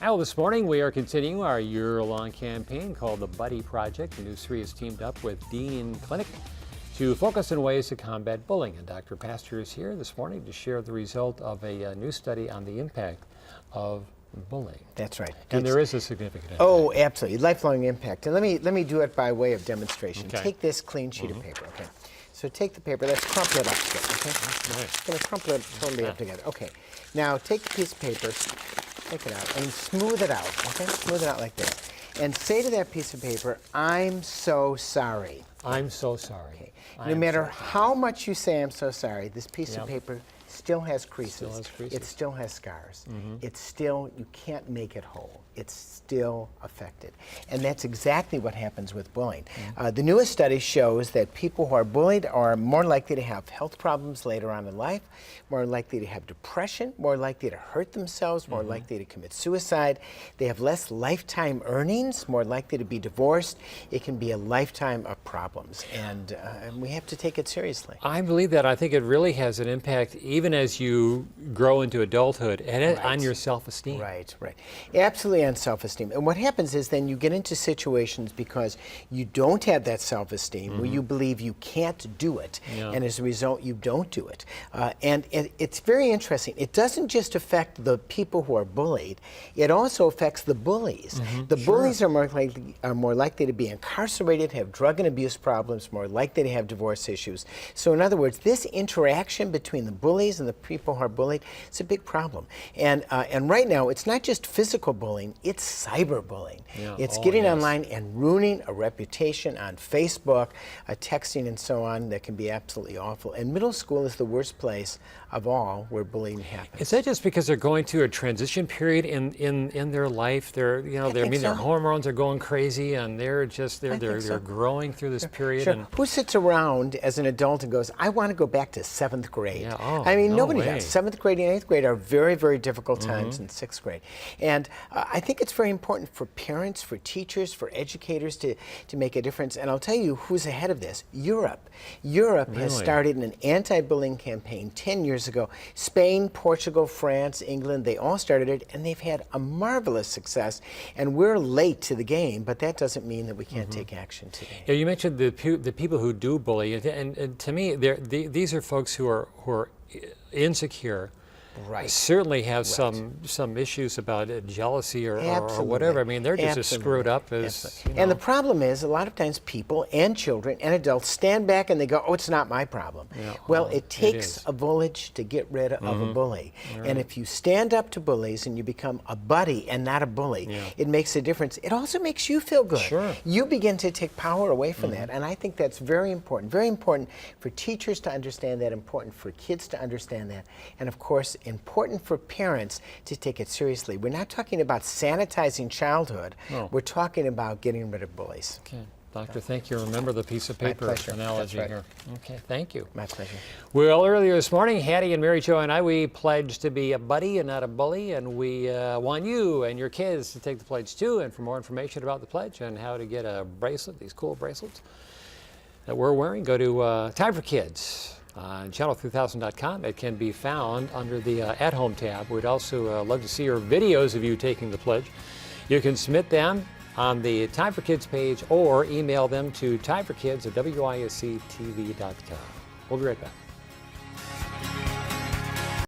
Well, this morning we are continuing our year-long campaign called the Buddy Project. News 3 has teamed up with Dean Clinic to focus on ways to combat bullying. And Dr. Paster is here this morning to share the result of a new study on the impact of bullying. That's right. And there is a significant impact. Oh, absolutely. Lifelong impact. And let me do it by way of demonstration. Okay. Take this clean sheet of paper, okay? So take the paper, let's crumple it up together, okay? Nice. Going to crumple it totally up together. Okay. Now take the piece of paper, take it out, and smooth it out, okay? Smooth it out like this. And say to that piece of paper, I'm so sorry. I'm so sorry. Okay. No matter how much you say I'm so sorry, this piece Yep. of paper still has creases. Still has creases. It still has scars. It's still, you can't make it whole. It's still affected. And that's exactly what happens with bullying. The newest study shows that people who are bullied are more likely to have health problems later on in life, more likely to have depression, more likely to hurt themselves, more likely to commit suicide. They have less lifetime earnings, more likely to be divorced. It can be a lifetime of problems, and we have to take it seriously. I believe that. I think it really has an impact even as you grow into adulthood and on your self-esteem. Right, right. Absolutely on self-esteem. And what happens is then you get into situations because you don't have that self-esteem where you believe you can't do it, and as a result you don't do it. And it's very interesting. It doesn't just affect the people who are bullied, it also affects the bullies. The bullies are more likely to be incarcerated, have drug and abuse problems, more likely to have divorce issues. So in other words, this interaction between the bullies and the people who are bullied, it's a big problem. And right now, it's not just physical bullying, it's cyberbullying. It's getting online and ruining a reputation on Facebook, texting and so on that can be absolutely awful. And middle school is the worst place of all where bullying happens. Is that just because they're going through a transition period in their life? They're their hormones are going crazy and they're growing through this period. Sure. And who sits around as an adult and goes, I want to go back to 7th grade? Yeah. Oh, I mean, no nobody way. does. 7th grade and 8th grade are very, very difficult times in 6th grade. And I think it's very important for parents, for teachers, for educators to make a difference. And I'll tell you who's ahead of this. Europe. Europe has started an anti-bullying campaign 10 years ago. Spain, Portugal, France, England, they all started it, and they've had a marvelous success. And we're late to the game, but that doesn't mean that we can't take action today. Yeah, you mentioned the people who do bully, and to me, these are folks who are insecure. Right. Certainly have some issues about jealousy or whatever. I mean, they're just as screwed up as. And the problem is, a lot of times people and children and adults stand back and they go, "Oh, it's not my problem." Yeah, well, it takes a village to get rid of a bully. Right. And if you stand up to bullies and you become a buddy and not a bully, it makes a difference. It also makes you feel good. Sure. You begin to take power away from that, and I think that's very important. Very important for teachers to understand that. Important for kids to understand that, and of course, important for parents to take it seriously. We're not talking about sanitizing childhood. No. We're talking about getting rid of bullies. Okay, Doctor, thank you. Remember the piece of paper analogy here. Okay, thank you. My pleasure. Well, earlier this morning, Hattie and Mary Jo and I, we pledged to be a buddy and not a bully, and we want you and your kids to take the pledge too. And for more information about the pledge and how to get a bracelet, these cool bracelets that we're wearing, go to Time for Kids on channel3000.com. It can be found under the At Home tab. We'd also love to see your videos of you taking the pledge. You can submit them on the Time for Kids page or email them to timeforkids@wisctv.com. We'll be right back.